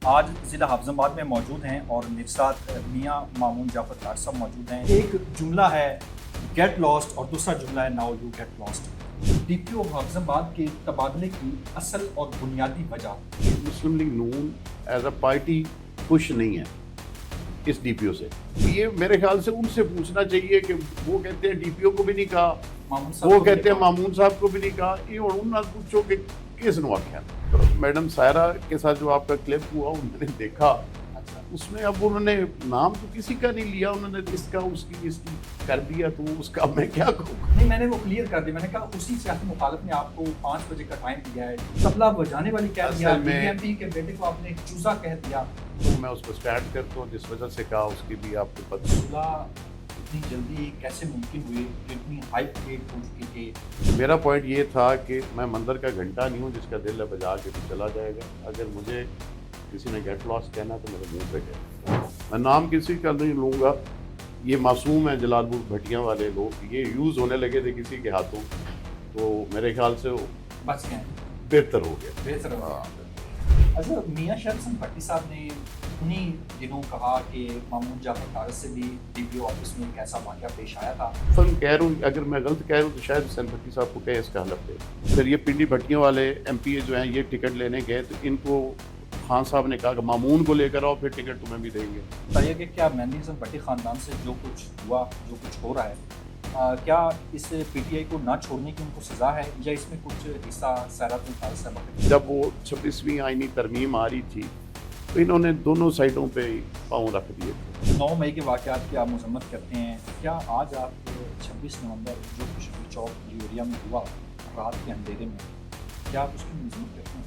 آج ضلع حافظ آباد میں موجود ہیں اور میرے ساتھ میاں مامون جعفر طارق صاحب موجود ہیں۔ ایک جملہ ہے گیٹ لاسٹ اور دوسرا جملہ ہے now you get lost. D P O Hafizabad کے تبادلے کی اصل اور بنیادی وجہ مسلم لیگ نون ایز اے پارٹی خوش نہیں ہے اس ڈی پی او سے۔ یہ میرے خیال سے ان سے پوچھنا چاہیے کہ وہ کہتے ہیں ڈی پی او کو بھی نہیں کہا، وہ کہتے ہیں مامون صاحب کو بھی نہیں کہا، یہ انہوں نے پوچھو کہ کس نے واقعہ۔ میڈم سائرہ کے ساتھ جو آپ کا کلپ ہوا انہوں نے دیکھا، اس میں اب انہوں نے نام تو کسی کا نہیں لیا، انہوں نے اس کا اس کی کر دیا، تو اس کا میں کیا کہوں۔ نہیں، میں نے وہ کلیئر کر دیا، میں نے کہا اسی سیاسی مخالف نے آپ کو 5 بجے کا ٹائم دیا ہے، تبلا بجانے والی کہہ دیا، بی ایم پی کے بیٹے کو آپ نے چوزا کہہ دیا، تو میں اس کو سٹینڈ کرتا ہوں جس وجہ سے کہا، اس کی بھی آپ کو پتہ۔ صلح اتنی جلدی کیسے ممکن ہوئی کہ اتنی ہائی کریٹ ہو چکی تھی؟ میرا پوائنٹ یہ تھا کہ میں مندر کا گھنٹہ نہیں ہوں جس کا دل ہے بجا کے تو چلا جائے گا۔ اگر مجھے کسی نے گیٹ لاس کہنا تو میرے منہ پہ کہنا، میں نام کسی کا نہیں لوں گا۔ یہ معصوم ہیں جلال پور بھٹیاں والے لوگ، یہ یوز ہونے لگے تھے کسی کے ہاتھوں، تو میرے خیال سے بچ گئے، بہتر ہو گیا۔ بہتر ہو گیا۔ اچھا، میاں شہر حسن بھٹی صاحب نے انہی دنوں کہا کہ مامون جعفر طارق سے بھی ڈی پی او آفس میں ایک ایسا واقعہ پیش آیا تھا۔ فن کہہ رہا ہوں، اگر میں غلط کہہ رہا ہوں تو شاید حسین بھٹی صاحب کو کہے اس کا حلف دے۔ پھر یہ پنڈی بھٹیوں والے ایم پی اے جو ہیں یہ ٹکٹ لینے گئے تو ان کو خان صاحب نے کہا کہ مامون کو لے کر آؤ، پھر ٹکٹ تمہیں بھی دیں گے۔ بتائیے کہ کیا مہندی حسن بھٹی خاندان سے جو کچھ ہوا، جو کچھ ہو رہا ہے، کیا اس پی ٹی آئی کو نہ چھوڑنے کی ان کو سزا ہے یا اس میں کچھ حصہ سیرات الطارق صاحب کا؟ جب وہ 26ویں آئینی ترمیم آ رہی تھی تو انہوں نے دونوں سائڈوں پہ پاؤں رکھ دیے تھے۔ 9 مئی کے واقعات کی آپ مذمت کرتے ہیں، کیا آج آپ 26 نومبر جو کچھ بھی چوک جیوریا میں ہوا رات کے اندھیرے میں، کیا آپ اس کی مذمت کرتے ہیں؟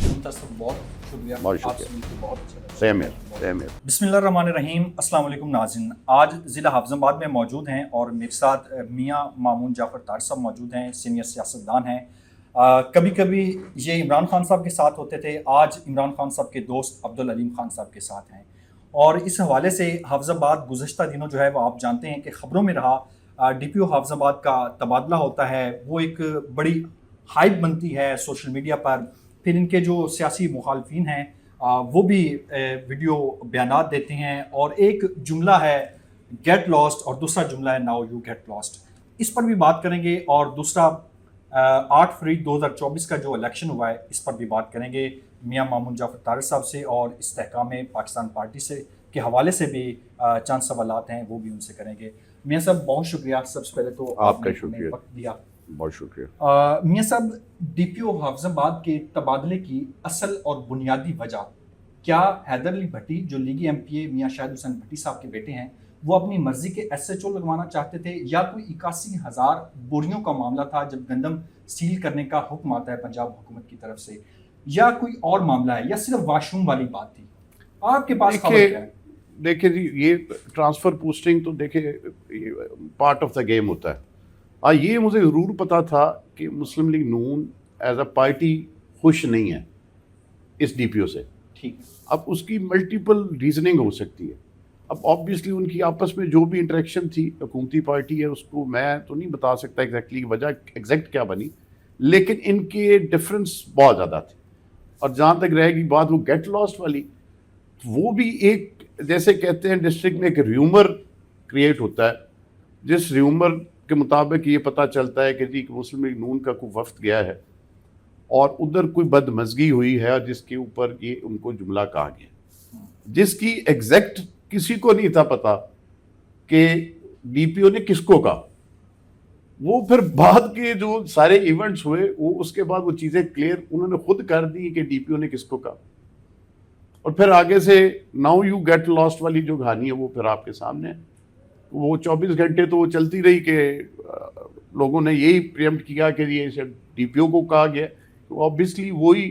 منتصر بہت شکریہ، آپ سے مل کے بہت اچھا لگا۔ سیم ہے۔ بسم اللہ الرحمن الرحیم، السلام علیکم ناظرین۔ آج ضلع حافظ آباد میں موجود ہیں اور میرے ساتھ میاں مامون جعفر طارق صاحب موجود ہیں، سینئر سیاستدان ہیں۔ کبھی کبھی یہ عمران خان صاحب کے ساتھ ہوتے تھے، آج عمران خان صاحب کے دوست عبدالعلیم خان صاحب کے ساتھ ہیں، اور اس حوالے سے حافظ آباد گزشتہ دنوں جو ہے وہ آپ جانتے ہیں کہ خبروں میں رہا، ڈی پی او حافظ آباد کا تبادلہ ہوتا ہے، وہ ایک بڑی ہائپ بنتی ہے سوشل میڈیا پر، پھر ان کے جو سیاسی مخالفین ہیں وہ بھی ویڈیو بیانات دیتے ہیں، اور ایک جملہ ہے گیٹ لاسٹ اور دوسرا جملہ ہے ناؤ یو گیٹ لاسٹ۔ اس پر بھی بات کریں گے، اور دوسرا 8 فروری 2024 کا جو الیکشن ہوا ہے اس پر بھی بات کریں گے میاں مامون جعفر طارق صاحب سے، اور استحکام پاکستان پارٹی سے کے حوالے سے بھی چند سوالات ہیں وہ بھی ان سے کریں گے۔ میاں صاحب بہت شکریہ، سب سے پہلے تو آپ کا نے شکریہ، ہمیں وقت دیا۔ بہت شکریہ۔ میاں صاحب، D P O Hafizabad کے تبادلے کی اصل اور بنیادی وجہ کیا حیدر علی بھٹی جو لیگی ایم پی اے میاں شاہد حسین بھٹی صاحب کے بیٹے ہیں، وہ اپنی مرضی کے ایس ایچ او لگوانا چاہتے تھے، یا کوئی 81,000 بوریوں کا معاملہ تھا جب گندم سیل کرنے کا حکم آتا ہے پنجاب حکومت کی طرف سے، یا کوئی اور معاملہ ہے، یا صرف واش روم والی بات تھی؟ آپ کے پاس خبر کیا ہے؟ دیکھیں جی، یہ ٹرانسفر پوسٹنگ تو دیکھیں پارٹ آف دا گیم ہوتا ہے۔ یہ مجھے ضرور پتا تھا کہ مسلم لیگ نون ایز اے پارٹی خوش نہیں ہے اس ڈی پی او سے۔ ٹھیک، اب اس کی ملٹیپل ریزننگ ہو سکتی ہے۔ اب آبویسلی ان کی آپس میں جو بھی انٹریکشن تھی، حکومتی پارٹی ہے، اس کو میں تو نہیں بتا سکتا ایگزیکٹلی وجہ ایگزیکٹ کیا بنی، لیکن ان کے ڈفرینس بہت زیادہ تھے۔ اور جہاں تک رہے گی بات وہ گیٹ لاسٹ والی، وہ بھی ایک جیسے کہتے ہیں ڈسٹرکٹ میں ایک ریومر کریٹ ہوتا ہے، جس ریومر کے مطابق یہ پتہ چلتا ہے کہ جی مسلم لیگ نون کا کوئی وفد گیا ہے اور ادھر کوئی بدمزگی ہوئی ہے، اور جس کے اوپر یہ ان کو جملہ کہا گیا، جس کی ایگزیکٹ کسی کو نہیں تھا پتا کہ ڈی پی او نے کس کو کہا۔ وہ پھر بعد کے جو سارے ایونٹس ہوئے، وہ اس کے بعد وہ چیزیں کلیئر انہوں نے خود کر دی کہ ڈی پی او نے کس کو کہا، اور پھر آگے سے ناؤ یو گیٹ لاسٹ والی جو کہانی ہے وہ پھر آپ کے سامنے ہے۔ وہ 24 گھنٹے تو وہ چلتی رہی کہ لوگوں نے یہی پریمپٹ کیا کہ یہ ڈی پی او کو کہا گیا، تو آبویسلی وہی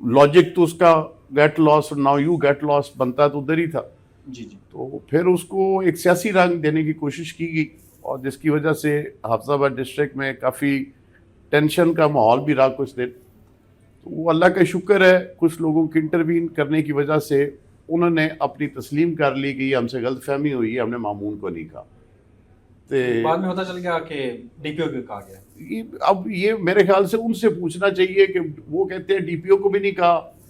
لاجک تو اس کا گیٹ لاس اور ناؤ یو گیٹ لاس بنتا تو ادھر ہی تھا۔ جی جی، تو پھر اس کو ایک سیاسی رنگ دینے کی کوشش کی گئی، اور جس کی وجہ سے حافظ آباد ڈسٹرکٹ میں کافی ٹینشن کا ماحول بھی رہا کچھ دن۔ تو وہ اللہ کا شکر ہے، کچھ لوگوں کی انٹروین کرنے کی وجہ سے انہوں نے اپنی تسلیم کر لی کہ یہ ہم سے غلط فہمی ہوئی ہے، ہم نے مامون کو نہیں کہا۔ بعد میں پتہ چل گیا کہ ڈی پی او کو کہا گیا۔ اب یہ میرے خیال سے ان سے پوچھنا چاہیے کہ وہ کہتے ہیں ڈی پی او کو بھی نہیں کہا،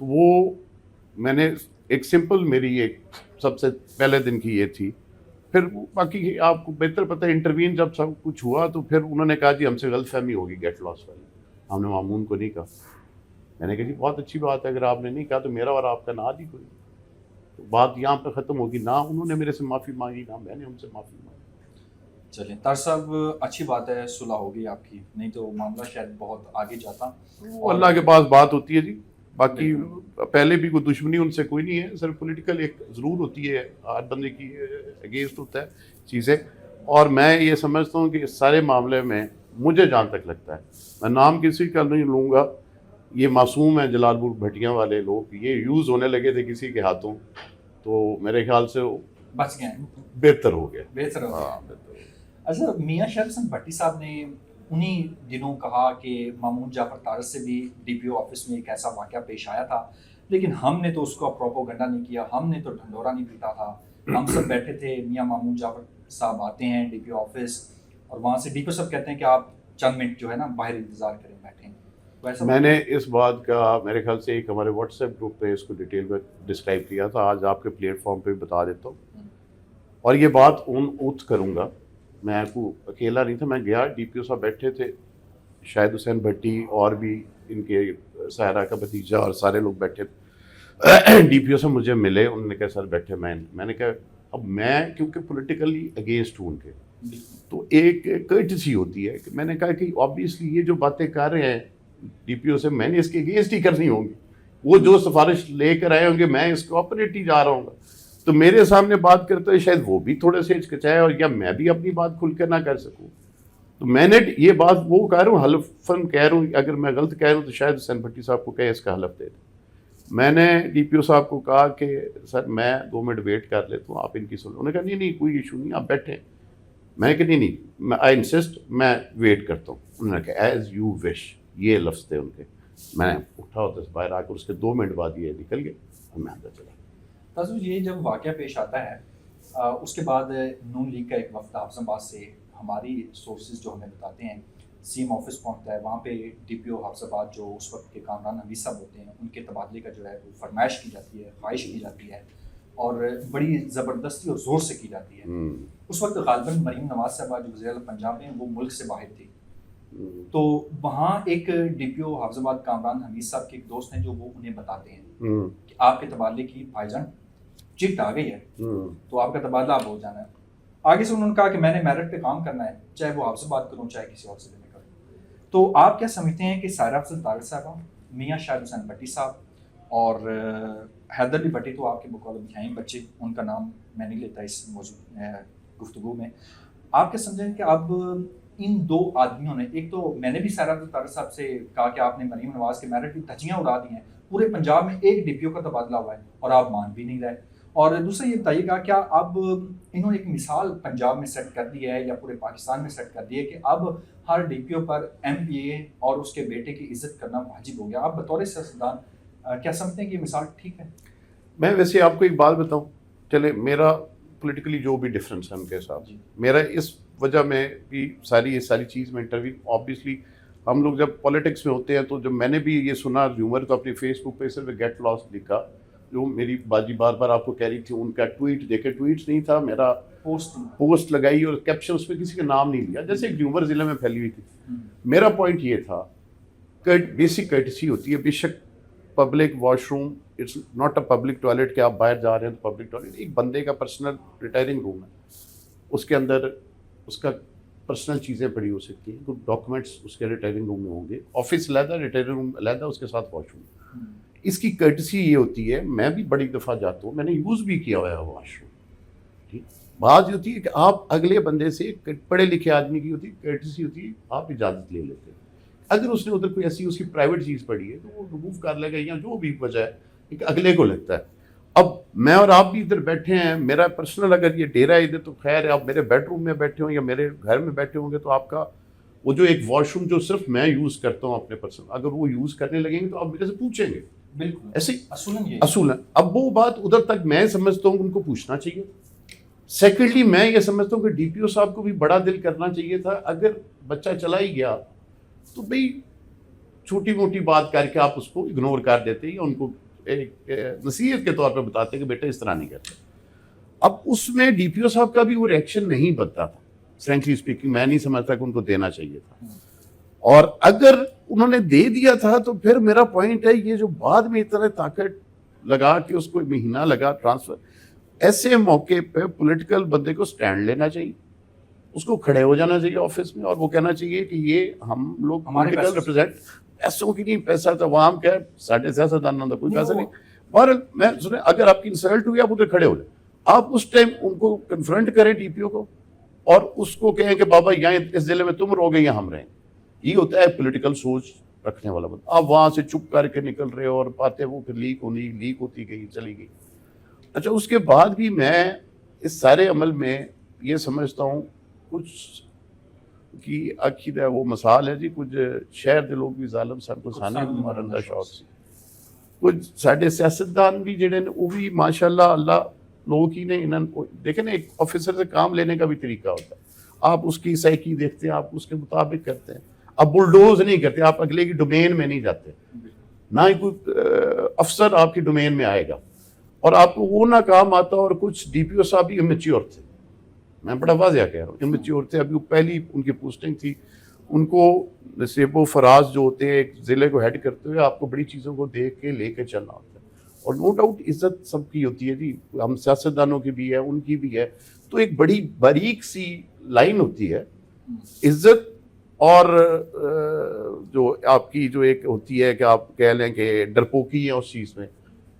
تو وہ میں نے ایک سمپل میری ایک سب سے پہلے دن کی یہ تھی. پھر باقی آپ کو بہتر پتہ ہے انٹروین جب سب کچھ ہوا تو پھر انہوں نے کہا جی ہم سے غلط فہمی ہوگی گیٹ لاس والی, ہم نے مامون کو نہیں کہا. میں نے کہا جی بہت اچھی بات ہے, اگر آپ نے نہیں کہا تو میرا اور آپ کا نہ ہی کوئی, تو بات یہاں پہ ختم ہوگی. نہ انہوں نے میرے سے معافی مانگی نہ میں نے ان سے معافی مانگی. چلیں طاہر صاحب, اچھی بات ہے صلح ہوگی آپ کی, نہیں تو معاملہ شاید بہت آگے جاتا. وہ اللہ کے پاس بات ہوتی ہے جی, باقی پہلے بھی کوئی دشمنی ان سے کوئی نہیں ہے, صرف پولیٹیکل ایک ضرور ہوتی ہے, ہر بندے کی اگینسٹ ہوتا ہے چیزیں. اور میں یہ سمجھتا ہوں کہ اس سارے معاملے میں مجھے جہاں تک لگتا ہے, میں نام کسی کا نہیں لوں گا, یہ معصوم ہیں جلال پور بھٹیاں والے لوگ, یہ یوز ہونے لگے تھے کسی کے ہاتھوں تو میرے خیال سے بچ گئے, بہتر ہو گیا. بہتر ہو گیا. ہاں بہتر ہو گیا. اچھا, میاں شہر حسن بھٹی صاحب نے انہی دنوں کہا کہ مامون جعفر طارق سے بھی ڈی پی او آفس میں ایک ایسا واقعہ پیش آیا تھا, لیکن ہم نے تو اس کو پروپوگنڈا نہیں کیا, ہم نے تو ڈھنڈورا نہیں پیٹا تھا, ہم سب بیٹھے تھے, میاں مامون جعفر صاحب آتے ہیں ڈی پی او آفس اور وہاں سے ڈی پی او صاحب کہتے ہیں کہ آپ چند منٹ جو ہے نا باہر انتظار کریں, بیٹھیں. میں نے اس بات کا میرے خیال سے ایک ہمارے واٹس ایپ گروپ پہ اس کو ڈیٹیل میں ڈسکرائب کیا تھا, آج آپ کے پلیٹ فارم پہ بھی بتا دیتا ہوں. اور یہ بات اوتھ کروں گا, میں کو اکیلا نہیں تھا, میں گیا, ڈی پی او صاحب بیٹھے تھے, شاہد حسین بھٹی اور بھی ان کے سہرا کا بھتیجا اور سارے لوگ بیٹھے تھے. ڈی پی او صاحب مجھے ملے, انہوں نے کہا سر بیٹھے, میں نے کہا اب میں کیونکہ پولیٹیکلی اگینسٹ ہوں ان کے, تو ایک کرٹسی ہوتی ہے کہ میں نے کہا کہ آبویسلی یہ جو باتیں کر رہے ہیں ڈی پی او سے میں نے اس کے اگینسٹ ہی کرنی ہوں گی, وہ جو سفارش لے کر آئے ہوں گے میں اس کو اپریٹ ہی جا رہا ہوں گا. تو میرے سامنے بات کرتے ہوئے شاید وہ بھی تھوڑے سے ہچکچائے اور یا میں بھی اپنی بات کھل کر نہ کر سکوں. تو میں نے یہ بات وہ کہہ رہا ہوں, حلفاً کہہ رہا ہوں, اگر میں غلط کہہ رہا ہوں تو شاید حسین بھٹی صاحب کو کہے اس کا حلف دے دیں. میں نے ڈی پی او صاحب کو کہا کہ سر میں 2 منٹ ویٹ کر لیتا ہوں, آپ ان کی سن. انہوں نے کہا نہیں کوئی ایشو نہیں, آپ بیٹھیں. میں نے کہا نہیں آئی انسسٹ, میں ویٹ کرتا ہوں. انہوں نے کہا ایز یو وش, یہ لفظ تھے ان کے. میں نے اٹھا ہوتا باہر آ کر اس کے 2 منٹ بعد یہ نکل گئے اور میں اندر چلا. تازو یہ جب واقعہ پیش آتا ہے اس کے بعد نون لیگ کا ایک وفد حافظ آباد سے, ہماری سورسز جو ہمیں بتاتے ہیں, سی ایم آفس پہنچتا ہے, وہاں پہ ڈی پی او حافظ آباد جو اس وقت کے کامران حمید صاحب ہوتے ہیں ان کے تبادلے کا جو ہے وہ فرمائش کی جاتی ہے, خواہش کی جاتی ہے اور بڑی زبردستی اور زور سے کی جاتی ہے. اس وقت غالباً مریم نواز صاحبہ جو وزیر اعلیٰ پنجاب ہیں وہ ملک سے باہر تھی, تو وہاں ایک ڈی پی او حافظ آباد کامران حمید صاحب کے ایک دوست ہیں جو وہ انہیں بتاتے ہیں کہ آپ کے تبادلے کی بھائی جان چٹ آ گئی ہے, تو آپ کا تبادلہ اب ہو جانا ہے. آگے سے انہوں نے کہا کہ میں نے میرٹ پہ کام کرنا ہے, چاہے وہ آپ سے بات کروں چاہے کسی اور سے میں کروں. تو آپ کیا سمجھتے ہیں کہ سائرہ افضل طارق صاحبہ, میاں شاہد حسین بھٹی صاحب اور حیدر علی بھٹی تو آپ کے بقول ہیں بچے, ان کا نام میں نہیں لیتا اس موضوع گفتگو میں, آپ کیا سمجھیں کہ اب ان 2 آدمیوں نے, ایک تو میں نے بھی سائرہ افضل طارق صاحب سے کہا کہ آپ نے مریم نواز کے میرٹ کی دھجیاں اڑا دی ہیں, پورے پنجاب میں ایک ڈی پی او کا تبادلہ ہوا ہے اور آپ مان بھی نہیں رہے. اور دوسرا یہ بتائیے گا کیا اب انہوں نے ایک مثال پنجاب میں سیٹ کر دی ہے یا پورے پاکستان میں سیٹ کر دی ہے کہ اب ہر ڈی پی او پر ایم پی اے اور اس کے بیٹے کی عزت کرنا واجب ہو گیا, آپ بطور سیاستدان کیا سمجھتے ہیں کہ یہ مثال ٹھیک ہے؟ میں ویسے آپ کو ایک بات بتاؤں, چلے میرا پولیٹیکلی جو بھی ڈفرینس ہے ان کے ساتھ, میرا اس وجہ میں بھی ساری چیز میں انٹرویو, آبویسلی ہم لوگ جب پولیٹکس میں ہوتے ہیں تو جب میں نے بھی یہ سنا ریومر تو اپنی فیس بک پہ صرف گیٹ لاس لکھا, جو میری باجی بار بار آپ کو کہہ رہی تھی, ان کا ٹویٹ دیکھے, ٹویٹس نہیں تھا میرا, پوسٹ لگائی اور کیپشن اس پہ کسی کا نام نہیں لیا, جیسے ایک ریومر ضلع میں پھیلی ہوئی تھی. میرا پوائنٹ یہ تھا کہ بیسک کرٹسی ہوتی ہے, بے شک public washroom it's not a public toilet کہ آپ باہر جا رہے ہیں تو پبلک ٹوائلٹ, ایک بندے کا پرسنل ریٹائرنگ روم ہے, اس کے اندر اس کا پرسنل چیزیں پڑی ہو سکتی ہیں, کچھ ڈاکومنٹس اس کے ریٹائرنگ روم میں ہوں گے, آفس علیحدہ, ریٹائرنگ روم علیحدہ, اس کے ساتھ واش روم. اس کی کرٹسی یہ ہوتی ہے, میں بھی بڑی دفعہ جاتا ہوں, میں نے یوز بھی کیا ہوا ہے واش روم. ٹھیک, بات یہ ہوتی ہے کہ آپ اگلے بندے سے, پڑھے لکھے آدمی کی ہوتی ہے کرٹسی ہوتی ہے, آپ اجازت لے لیتے ہیں. اگر اس نے ادھر کوئی ایسی اس کی پرائیویٹ چیز پڑی ہے تو وہ ریموو کر لے گا یا جو بھی وجہ ہے, ایک اگلے کو لگتا ہے. اب میں اور آپ بھی ادھر بیٹھے ہیں, میرا پرسنل اگر یہ ڈیرا ہے ادھر تو خیر ہے, آپ میرے بیڈ روم میں بیٹھے ہوں یا میرے گھر میں بیٹھے ہوں گے تو آپ کا وہ جو ایک واش روم جو صرف میں یوز کرتا ہوں اپنے پرسنل, اگر وہ یوز کرنے لگیں گے تو آپ میرے سے پوچھیں گے. بالکل ایسے اصول ہے. اب وہ بات ادھر تک میں سمجھتا ہوں ان کو پوچھنا چاہیے. سیکنڈلی میں یہ سمجھتا ہوں کہ ڈی پی او صاحب کو بھی بڑا دل کرنا چاہیے تھا, اگر بچہ چلا ہی گیا تو بھئی چھوٹی موٹی بات کر کے آپ اس کو اگنور کر دیتے یا ان کو ایک نصیحت کے طور پہ بتاتے کہ بیٹا اس طرح نہیں کرتے. اب اس میں ڈی پی او صاحب کا بھی وہ ریئیکشن نہیں بنتا تھا, فرینکلی اسپیکنگ میں نہیں سمجھتا کہ ان کو دینا چاہیے تھا. اور اگر انہوں نے دے دیا تھا تو پھر میرا پوائنٹ ہے یہ جو بعد میں اتنا طاقت لگا کہ اس کو مہینہ لگا ٹرانسفر, ایسے موقع پہ پولیٹیکل بندے کو سٹینڈ لینا چاہیے, اس کو کھڑے ہو جانا چاہیے آفس میں, اور وہ کہنا چاہیے کہ یہ ہم لوگ پولیٹیکل ریپرزینٹ, پیسوں کی نہیں, پیسہ تو عوام کا ہے, ساڑھے سیاستدانوں کا کوئی پیسہ نہیں. اور میں سنیں اگر آپ کی انسلٹ ہوئی آپ ادھر کھڑے ہو جائیں, آپ اس ٹائم ان کو کنفرنٹ کریں ڈی پی او کو, اور اس کو کہیں کہ بابا یہاں اس ضلع میں تم رہو گے یا ہم رہیں. یہ ہوتا ہے پولیٹیکل سوچ رکھنے والا بندہ. آپ وہاں سے چپ کر کے نکل رہے ہو اور باتیں وہ پھر لیک ہوتی گئی چلی گئی. اچھا اس کے بعد بھی میں اس سارے عمل میں یہ سمجھتا ہوں کچھ کی عقید ہے, وہ مثال ہے جی, کچھ شہر دے لوگ بھی ظالم سر کو سانے مارندہ شوق سی, کچھ ساڈے سیاستدان بھی جڑے نے وہ بھی ماشاءاللہ اللہ لوگ ہی نے انہوں کو دیکھیں نا, ایک آفیسر سے کام لینے کا بھی طریقہ ہوتا ہے, آپ اس کی سائیکی دیکھتے ہیں, آپ اس کے مطابق کرتے ہیں, آپ بلڈوز نہیں کرتے, آپ اگلے کی ڈومین میں نہیں جاتے, نہ ہی کوئی افسر آپ کی ڈومین میں آئے گا, اور آپ کو وہ نہ کام آتا. اور کچھ ڈی پی او صاحب بھی امیچیور تھے, میں بڑا واضح کہہ رہا ہوں, امیچیور تھے. ابھی پہلی ان کی پوسٹنگ تھی, ان کو نصیب و فراز جو ہوتے ہیں ایک ضلع کو ہیڈ کرتے ہوئے آپ کو بڑی چیزوں کو دیکھ کے لے کے چلنا ہوتا ہے. اور نو ڈاؤٹ عزت سب کی ہوتی ہے جی, ہم سیاستدانوں کی بھی ہے, ان کی بھی ہے, تو ایک بڑی باریک سی لائن ہوتی ہے عزت اور جو آپ کی جو ایک ہوتی ہے کہ آپ کہہ لیں کہ ڈرپوکی ہیں اس چیز میں,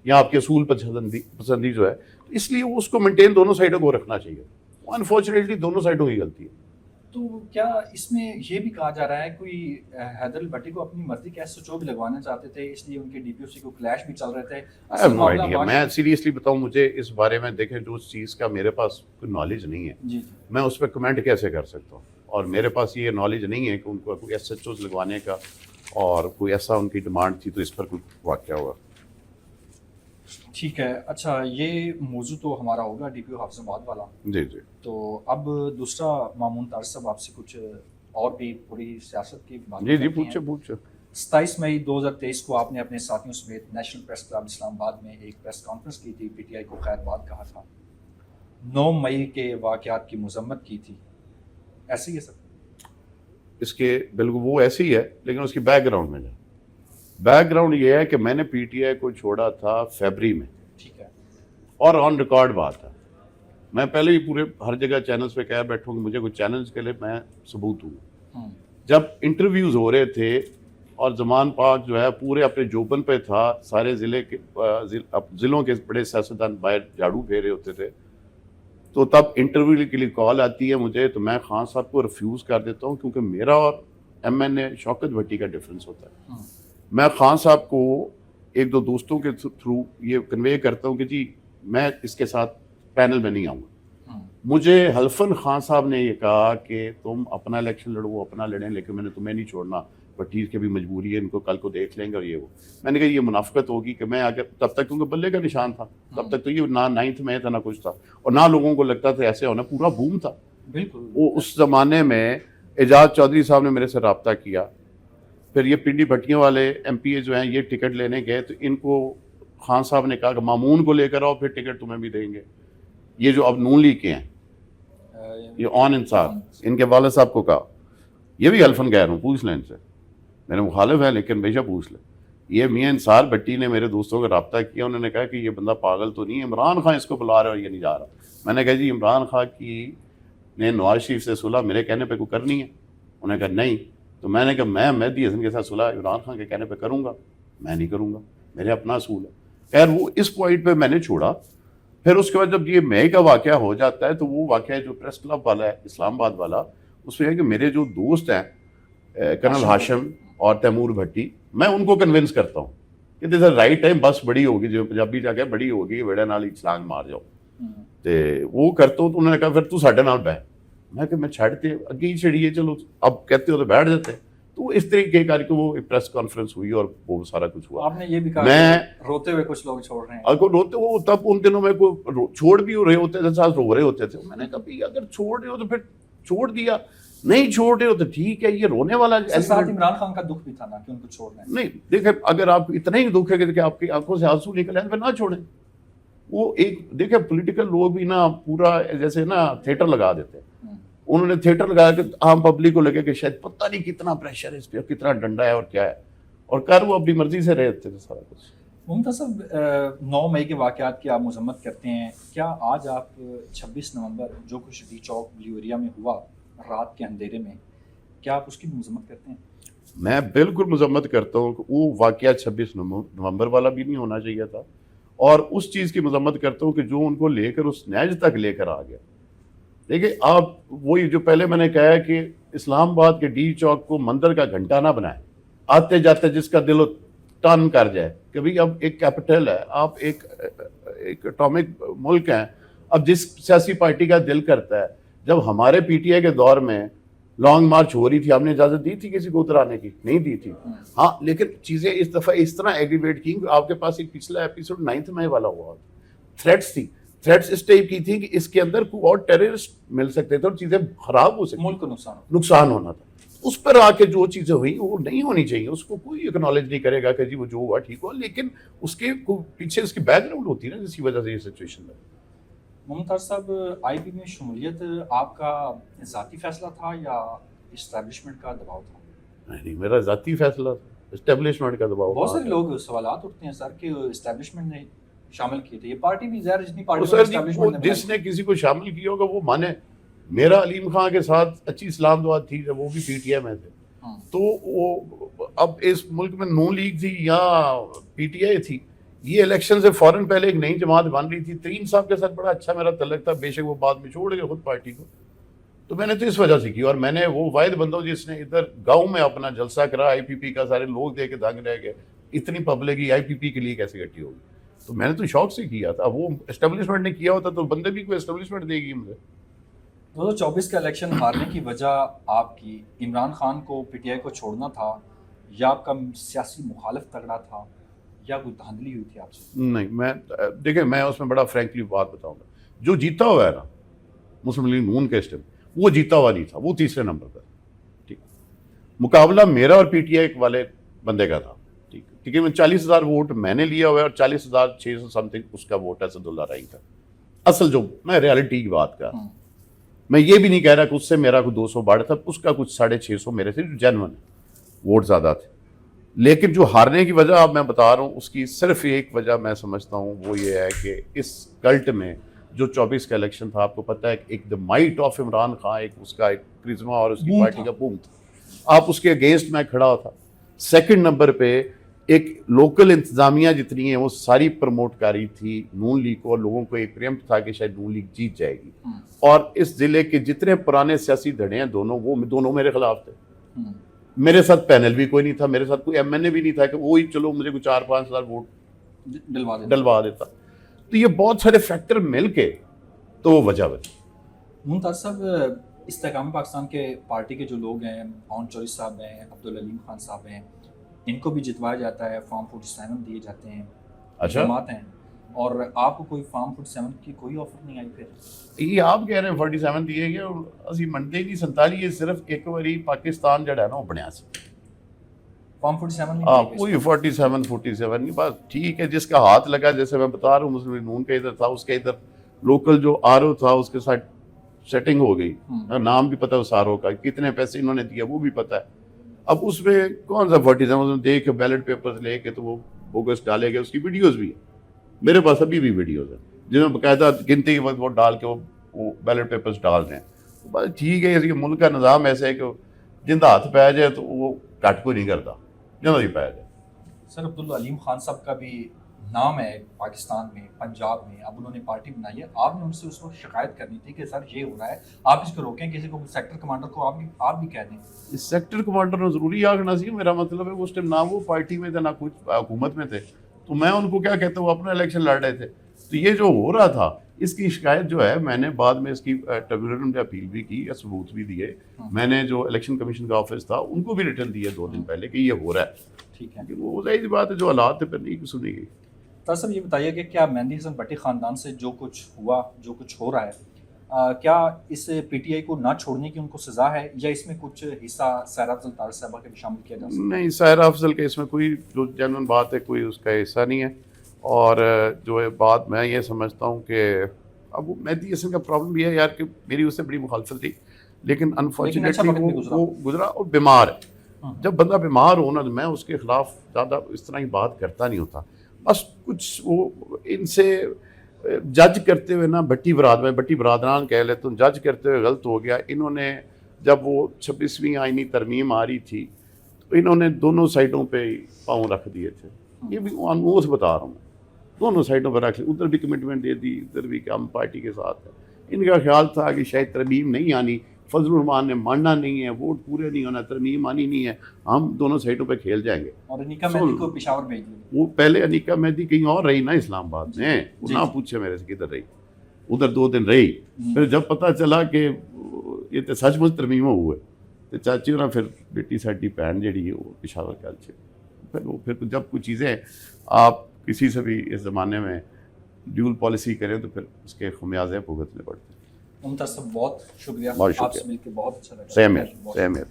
یا آپ کے اصول پسندی جو ہے, اس لیے اس کو مینٹین دونوں سائڈوں کو رکھنا چاہیے. انفارچونیٹلی دونوں سائڈوں کی غلطی ہے. تو کیا اس میں یہ بھی کہا جا رہا ہے کوئی حیدر البٹی کو اپنی مرضی کے ایس ایچ او بھی لگوانا چاہتے تھے, اس لیے ان کے ڈی پی او سی کو کلیش بھی چل رہے تھے؟ میں سیریسلی بتاؤں, مجھے اس بارے میں دیکھیں جو اس چیز کا میرے پاس کوئی نالج نہیں ہے, میں اس پہ کمنٹ کیسے کر سکتا ہوں, اور میرے پاس یہ نالج نہیں ہے کہ ان کو کوئی ایس ایچ اوز لگوانے کا, اور کوئی ایسا ان کی ڈیمانڈ تھی تو اس پر کوئی واقعہ ہوا. ٹھیک ہے. اچھا یہ موضوع تو ہمارا ہوگا ڈی پی او حافظ آباد والا. جی جی. تو اب دوسرا مامون طارق صاحب آپ سے کچھ اور بھی پوری سیاست کی بات. جی جی پوچھے. 27 مئی 2023 کو آپ نے اپنے ساتھیوں سمیت نیشنل پریس کلب اسلام آباد میں ایک پریس کانفرنس کی تھی, پی ٹی آئی کو خیر بات کہا تھا, 9 مئی کے واقعات کی مذمت کی تھی, ایسے ہی ہے سر؟ اس کے بالکل وہ ایسے ہی ہے, لیکن اس کی بیک گراؤنڈ میں جائے. بیک گراؤنڈ یہ ہے کہ میں نے پی ٹی آئی کو چھوڑا تھا فیبری میں, ٹھیک ہے, اور آن ریکارڈ بات ہے, میں پہلے ہی پورے ہر جگہ چینلز پہ کہہ بیٹھوں کہ مجھے کوئی چیلنج کے لیے میں ثبوت ہوں. جب انٹرویوز ہو رہے تھے اور زمان پاک جو ہے پورے اپنے جوبن پہ تھا, سارے ضلعوں کے بڑے سیاستدان باہر جھاڑو پھیرے ہوتے تھے, تو تب انٹرویو کے لیے کال آتی ہے مجھے, تو میں خان صاحب کو ریفیوز کر دیتا ہوں, کیونکہ میرا اور ایم این اے شوکت بھٹی کا ڈفرینس ہوتا ہے. میں خان صاحب کو ایک دو دوستوں کے تھرو یہ کنوے کرتا ہوں کہ جی میں اس کے ساتھ پینل میں نہیں آؤں گا. مجھے حلفن خان صاحب نے یہ کہا کہ تم اپنا الیکشن لڑو, وہ اپنا لڑیں, لیکن میں نے تمہیں نہیں چھوڑنا, بٹیر کی بھی مجبوری ہے, ان کو کل کو دیکھ لیں گے. اور یہ وہ میں نے کہا یہ منافقت ہوگی کہ میں اگر تب تک کیونکہ بلے کا نشان تھا, تب تک تو یہ نہ 9th میں تھا نہ کچھ تھا, اور نہ لوگوں کو لگتا تھا ایسے ہونا, پورا بوم تھا. بالکل وہ اس زمانے میں اعجاز چودھری صاحب نے میرے سے رابطہ کیا, پھر یہ پنڈی بھٹیوں والے ایم پی اے جو ہیں یہ ٹکٹ لینے گئے, تو ان کو خان صاحب نے کہا کہ مامون کو لے کر آؤ, پھر ٹکٹ تمہیں بھی دیں گے. یہ جو اب نون لیگ کے ہیں, یہ آن انصاف, ان کے والد صاحب کو کہا, یہ بھی حلفن کہہ رہا ہوں, پوچھ لیں ان سے, میرے مخالف ہے لیکن بے شک پوچھ لیں. یہ میاں انصار بھٹی نے میرے دوستوں کا رابطہ کیا, انہوں نے کہا کہ یہ بندہ پاگل تو نہیں ہے, عمران خان اس کو بلا رہا ہے اور یہ نہیں جا رہا. میں نے کہا جی عمران خان کی نے نواز شریف سے صلح میرے کہنے پہ کوئی کرنی ہے؟ انہوں نے کہا نہیں. تو میں نے کہا میں مہدی حسن کے ساتھ صلح عمران خان کے کہنے پہ کروں گا؟ میں نہیں کروں گا, میرے اپنا اصول ہے. خیر وہ اس پوائنٹ پہ میں نے چھوڑا. پھر اس کے بعد جب یہ مئی کا واقعہ ہو جاتا ہے, تو وہ واقعہ جو پریس کلب والا ہے اسلام آباد والا, اس میں ہے کہ میرے جو دوست ہیں کرنل ہاشم اور تیمور بھٹی, میں ان کو کنونس کرتا ہوں کہ دس رائٹ ٹائم, بس بڑی ہوگی, جو پنجابی جا کے بڑی ہوگی, ویڑے نال ہی چھلانگ مار جاؤ. تے وہ کرتا ہوں. تو انہوں نے کہا پھر تو ساڈے نال بہ. میں کہ میں چھڑتے اگے ہی چھڑیے, چلو اب کہتے ہو تو بیٹھ جاتے. تو اس طریقے کر کے وہ ایک پریس کانفرنس ہوئی اور وہ سارا کچھ ہوا. آپ نے یہ بھی کہا میں روتے ہوئے کچھ لوگ چھوڑ رہے ہیں, اگر روتے وہ تب ان دنوں میں چھوڑ بھی رہے ہوتے تھے, ساتھ رو رہے ہوتے تھے. میں نے کہا اگر چھوڑ رہے ہو تو پھر چھوڑ دیا, نہیں چھوڑ رہے ہو تو ٹھیک ہے, یہ رونے والا ساتھ عمران خان کا دکھ بھی تھا نا کہ ان کو چھوڑنا ہے. نہیں دیکھیں, اگر آپ کو اتنا ہی دکھ ہے کہ آپ کی آنکھوں سے آنسو نکل آئے پھر نہ چھوڑیں. وہ ایک دیکھیں پولیٹیکل لوگ بھی نا پورا جیسے نا تھیٹر لگا دیتے ہیں, انہوں نے تھیٹر لگایا کہ عام پبلک کو لگے کہ شاید پتہ نہیں کتنا پریشر ہے اس پہ, کتنا ڈنڈا ہے اور کیا ہے, اور کر وہ اپنی مرضی سے رہتے تھے سارا کچھ. ممتاز صاحب 9 مئی کے واقعات کی آپ مذمت کرتے ہیں, کیا آج آپ 26 نومبر جو کچھ ڈی چوک بلیو ایریا میں ہوا رات کے اندھیرے میں, کیا آپ اس کی بھی مذمت کرتے ہیں؟ میں بالکل مذمت کرتا ہوں کہ وہ واقعہ 26 نومبر والا بھی نہیں ہونا چاہیے تھا, اور اس چیز کی مذمت کرتا ہوں کہ جو ان کو لے کر اس نیج تک لے کر آ گیا. دیکھیں آپ وہی جو پہلے میں نے کہا ہے کہ اسلام آباد کے ڈی چوک کو مندر کا گھنٹہ نہ بنائیں, آتے جاتے جس کا دل ٹن کر جائے کہ بھئی اب ایک کیپٹل ہے, آپ ایک اٹامک ملک ہیں, اب جس سیاسی پارٹی کا دل کرتا ہے, جب ہمارے پی ٹی آئی کے دور میں لانگ مارچ ہو رہی تھی ہم نے اجازت دی تھی کسی کو اترانے کی؟ نہیں دی تھی. ہاں لیکن چیزیں اس دفعہ اس طرح ایگریویٹ کی کہ آپ کے پاس ایک پچھلا ایپیسوڈ 9 مئی والا ہوا, تھریٹس تھی, تھریٹس اس ٹائپ کی تھی کہ اس کے اندر کوئی اور ٹیررسٹ مل سکتے تھے اور چیزیں خراب ہو سکتی, ملک کو نقصان ہونا تھا. اس پر آ کے جو چیزیں ہوئی وہ نہیں ہونی چاہیے, اس کو کوئی اکنالج نہیں کرے گا کہ جی وہ جو ہوا ٹھیک ہوا, لیکن اس کے پیچھے اس کی بیک گراؤنڈ ہوتی ہے نا جس کی وجہ سے یہ سچویشن ہے. ممتاز صاحب آئی پی میں شمولیت آپ کا ذاتی فیصلہ تھا یا اسٹیبلشمنٹ کا دباؤ تھا؟ نہیں میرا ذاتی فیصلہ تھا, اسٹیبلشمنٹ کا دباؤ. بہت سارے لوگ سوالات اٹھتے ہیں سر کہ اسٹیبلشمنٹ نے شامل کیے تھے, یہ پارٹی بھی ظاہر جتنی پارٹی جس نے کسی کو شامل کیا ہوگا وہ مانے. میرا علیم خان کے ساتھ اچھی اسلام دعا تھی جب وہ بھی پی ٹی آئی میں تھے, تو وہ اب اس ملک میں نون لیگ تھی یا پی ٹی آئی تھی, یہ الیکشن سے فوراً پہلے ایک نئی جماعت بن رہی تھی. ترین صاحب کے ساتھ بڑا اچھا میرا تعلق تھا, بے شک وہ بعد میں چھوڑ گئے خود پارٹی کو, تو میں نے تو اس وجہ سے کی. اور میں نے وہ واحد بندہ جس نے ادھر گاؤں میں اپنا جلسہ کرا, آئی پی پی کا, سارے لوگ دے کے دنگ رہ گئے, اتنی پبلک ہی آئی پی پی کے لیے کیسے اکٹھی ہوگی, تو میں نے تو شوق سے کیا تھا. وہ اسٹیبلشمنٹ نے کیا ہوتا تو بندے بھی کوئی اسٹیبلشمنٹ دے گی مجھے. 2024 کا الیکشن ہارنے کی وجہ آپ کی عمران خان کو پی ٹی آئی کو چھوڑنا تھا, یا آپ کا سیاسی مخالف تگڑا تھا, یا کوئی دھاندلی ہوئی تھی آپ سے؟ نہیں میں دیکھیں میں اس میں بڑا فرینکلی بات بتاؤں گا, جو جیتا ہوا ہے نا مسلم لیگ نون کے اسٹیم, وہ جیتا ہوا نہیں تھا, وہ تیسرے نمبر پر. ٹھیک, مقابلہ میرا اور پی ٹی آئی والے بندے کا تھا. ٹھیک, کیونکہ میں 40,000 ووٹ میں نے لیا ہوا ہے اور 40,600 سم تھنگ اس کا ووٹ ہے اسداللہ رائی کا. اصل جو میں ریالٹی کی بات کر, میں یہ بھی نہیں کہہ رہا کہ اس سے میرا کوئی 200 بڑھ تھا, اس کا کچھ 650 میرے سے جو جینون ووٹ زیادہ تھے. لیکن جو ہارنے کی وجہ اب میں بتا رہا ہوں اس کی صرف ایک وجہ میں سمجھتا ہوں, وہ یہ ہے کہ اس کلٹ میں جو 24 کا الیکشن تھا, آپ کو پتہ ہے کہ ایک دا مائٹ آف عمران خان, ایک اس کا ایک کرزما اور اس کی پارٹی کا بوم تھا, آپ اس کے اگینسٹ میں کھڑا تھا. سیکنڈ نمبر پہ ایک لوکل انتظامیہ جتنی ہیں وہ ساری پروموٹ کری تھی نون لیگ کو, اور لوگوں کو ایک پریمپٹ تھا کہ شاید نون لیگ جیت جائے گی. اور اس ضلع کے جتنے پرانے سیاسی دھڑے ہیں دونوں میرے خلاف تھے. میرے ساتھ پینل بھی کوئی نہیں تھا, میرے ساتھ کوئی ایم این اے بھی نہیں تھا کہ وہی چلو مجھے کوئی 4-5 ہزار ووٹ ڈلوا دیتا. تو یہ بہت سارے فیکٹر مل کے تو وہ وجہ بنی. ممتاز صاحب استحکام پاکستان کے پارٹی کے جو لوگ ہیں, اون چوری صاحب ہیں, عبدالعلیم خان صاحب ہیں, ان کو بھی جتوایا جاتا ہے, فارم 47 دیے جاتے ہیں, جماعت ہیں, اور آپ کو کوئی فارم 47 کی کوئی آفر نہیں آئی؟ پھر یہ آپ کہہ رہے ہیں 47 دیے گئے, اور اسی منڈے کی 47 یہ صرف ایک باری پاکستان جڑا ہے نا وہ بنیا سی فارم 47 نہیں کوئی 47 نہیں. بس ٹھیک ہے, جس کا ہاتھ لگا, جیسے میں بتا رہا ہوں مسلم نون کا ادھر تھا, اس کے ادھر لوکل جو آر او تھا اس کے ساتھ سیٹنگ ہو گئی, نام بھی پتا اس آر او کا, کتنے پیسے انہوں نے دیا وہ بھی پتا ہے. اب اس میں کون سا 47 دیکھ کے بیلٹ پیپر لے کے تو وہ بوگس ڈالے گئے, اس کی ویڈیوز بھی ہیں میرے پاس, ابھی بھی ویڈیوز ہیں جن میں باقاعدہ گنتی کے وقت وہ ڈال کے وہ بیلٹ پیپرز ڈال دیں. بس ٹھیک ہے, یہ ملک کا نظام ایسے ہے کہ جن کا ہاتھ پہ جائے تو وہ کٹ کو نہیں کرتا, جنہوں ہی پہ جائے. سر عبدالعلیم خان صاحب کا بھی نام ہے پاکستان میں, پنجاب میں, اب انہوں نے پارٹی بنائی ہے, آپ نے ان سے اس وقت شکایت کرنی تھی کہ سر یہ ہو رہا ہے, آپ اس کو روکیں, کسی کو سیکٹر کمانڈر کو آپ بھی کہہ دیں. اس سیکٹر کمانڈر نے ضروری آگنا سی, میرا مطلب ہے اس ٹائم نہ وہ پارٹی میں تھے نہ کچھ حکومت میں تھے, تو میں ان کو کیا کہتا ہوں, وہ اپنا الیکشن لڑ رہے تھے. تو یہ جو ہو رہا تھا اس کی شکایت جو ہے میں نے بعد میں اس کی ٹریبیونل میں اپیل بھی کی, ثبوت بھی دیے. میں نے جو الیکشن کمیشن کا آفس تھا ان کو بھی ریٹرن دیے 2 دن پہلے کہ یہ ہو رہا ہے. ٹھیک ہے, وہ ظاہر بات ہے جو حالات پہ نہیں سنی گئی. صاحب یہ بتائیے کہ کیا مہندی حسن بٹی خاندان سے جو کچھ ہوا, جو کچھ ہو رہا ہے, کیا اس پی ٹی آئی کو نہ چھوڑنے کی ان کو سزا ہے یا اس میں کچھ حصہ سائرہ افضل طارق صاحبہ کے بھی شامل کیا جا سکتا ہے؟ نہیں، سائرہ افضل کا اس میں کوئی جو جینوئن بات ہے کوئی اس کا حصہ نہیں ہے. اور جو ہے بات میں یہ سمجھتا ہوں کہ اب وہ مہدی حسن کا پرابلم یہ ہے یار کہ میری اس سے بڑی مخالفت تھی لیکن انفارچونیٹلی وہ گزرا اور بیمار ہے. جب بندہ بیمار ہو نا تو میں اس کے خلاف زیادہ اس طرح کی بات کرتا نہیں ہوتا. بس کچھ وہ ان سے جج کرتے ہوئے نا بٹی برادران کہہ لیتا ہوں، جج کرتے ہوئے غلط ہو گیا. انہوں نے جب وہ 26ویں آئینی ترمیم آ رہی تھی تو انہوں نے دونوں سائڈوں پہ پاؤں رکھ دیے تھے. یہ بھی آن سے بتا رہا ہوں، دونوں سائڈوں پہ رکھ لی، ادھر بھی کمٹمنٹ دے دی ادھر بھی کہ ہم پارٹی کے ساتھ ہیں. ان کا خیال تھا کہ شاید ترمیم نہیں آنی، فضل الرحمان نے ماننا نہیں ہے، ووٹ پورے نہیں ہونا، ترمیم آنی نہیں ہے، ہم دونوں سائڈوں پہ کھیل جائیں گے. اور انیکا مہدی کو پشاور بھیج دیا. وہ پہلے انیکا مہدی کہیں اور رہی نا اسلام آباد میں، وہ نہ پوچھے میرے سے کدھر رہی، ادھر 2 دن رہی. پھر جب پتہ چلا کہ یہ تو سچ مچ ترمیم ہوئے تو چاچی ہونا پھر بیٹی ساڈی بہن جہی ہے وہ پشاور کل سے پھر جب کچھ چیزیں آپ کسی سے بھی اس زمانے میں ڈیول پالیسی کریں تو پھر اس کے خمیازے بھگتنے پڑتے ہیں. ممتاز صاحب بہت شکریہ، بہت آپ شکریہ. سے مل کے بہت اچھا لگا. سیم ہے.